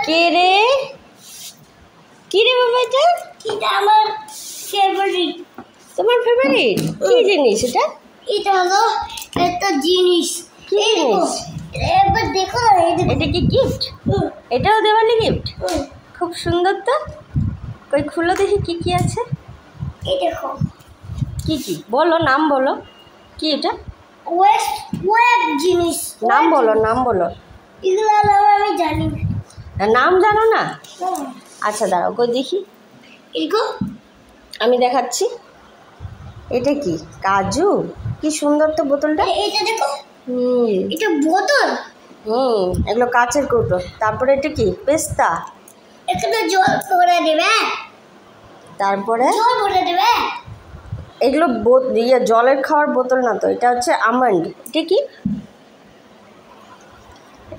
কে রে বাবা এটা আমার ফেভারিট। তোমার ফেভারিট কি জিনিস এটা? এটা হলো একটা জিনিস। কি জিনিস? এবার দেখো এটা কি গিফট? এটাও দেওয়ালি গিফট? খুব সুন্দর তো। কই খুলো দেখি কি কি আছে। এই দেখো কি কি বলো, নাম বলো। কি এটা? ওয়েট জিনিস। নাম বলো, নাম বলো। এগুলো নাম আমি জানি না। নাম জানো না? আচ্ছা দাঁড়াও কই দেখি। এগো আমি দেখাচ্ছি। এটা কি কাজু? কি সুন্দর তো বোতলটা। এটা দেখো। হুম, এটা বোতল। এগুলো কাচের কৌটো। তারপরে এটা কি পেস্তা। এখানে জল ভরে দেবে। তারপরে জল ভরে দেবে। এগুলো জলের খাওয়ার বোতল না তো, এটা হচ্ছে আমন্ড। এটা কি?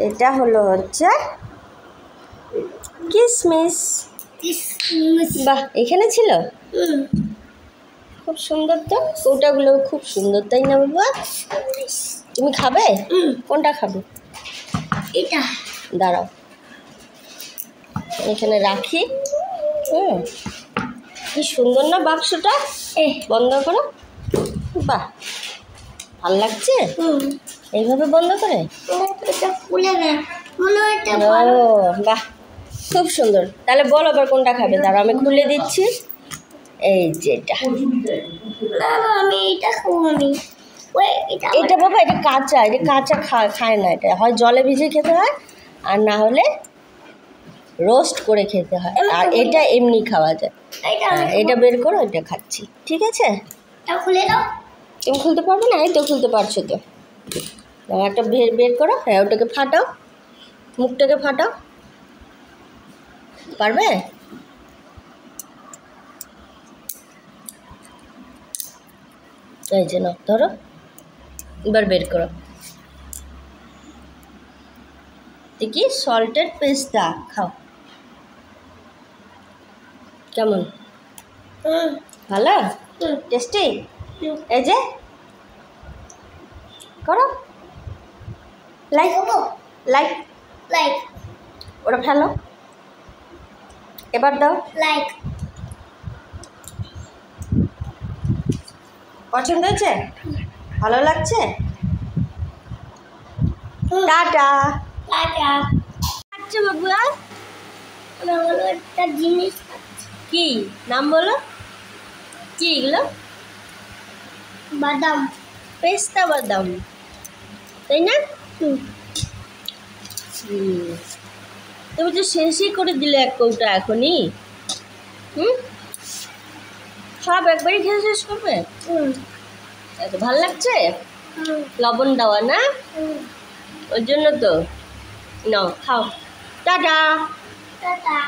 এটা হলো হচ্ছে কিসমিস। বাহ, এখানে ছিল। খুব সুন্দর তো, কৌটাগুলো খুব সুন্দর, তাই না বাবা? তুমি খাবে? কোনটা খাবে? এটা দাঁড়াও এখানে রাখি। কি সুন্দর না বাক্সটা। বন্ধ করো। বাহ, ভাল লাগছে এইভাবে বন্ধ করে। এটা খুলে না, মনে হয় এটা ও বাহ, খুব সুন্দর। তাহলে বলো আবার কোনটা খাবে। দাঁড়াও আমি খুলে দিচ্ছি। এই যে এটা। আমি এটা খাবো। এটা বাবা এটা কাঁচা, এটা কাঁচা খায় না। এটা হয় জলে ভিজে খেতে হয়, আর না হলে রোস্ট করে খেতে হয়, আর এটা এমনি খাওয়া যায়। এটা বের করো, এটা খাচ্ছি। ঠিক আছে, খুলে দাও। তুমি খুলতে পারবে না? এই তো খুলতে পারছো তো। একটা বের করো। হ্যাঁ, ওটাকে ফাটাও, মুখটাকে ফাটাও। পারবে? এই যে নাও, ধরো। এবার বের করো। দেখি সল্টেড পেস্তা খাও। কেমন? ভালো, টেস্টি। এই যে করো, লাইক লাইক লাইক। ওটা ফেলো, এবার দাও। লাইক। পছন্দ হয়েছে? ভালো লাগছে? টাটা। টাটা। আচ্ছা বাবুয়া, হলো একটা জিনিস। কি নাম বলো? কি এগুলো? বাদাম। পেস্তা বাদাম, তাই না? তুমি তো শেষই করে দিলে এক কৌটা এখনই। সব একবারই খেয়ে শেষ করবে? এত ভাল লাগছে? লবণ দেওয়া না, ওই জন্য তো। নাও খাও। টাটা। টাটা।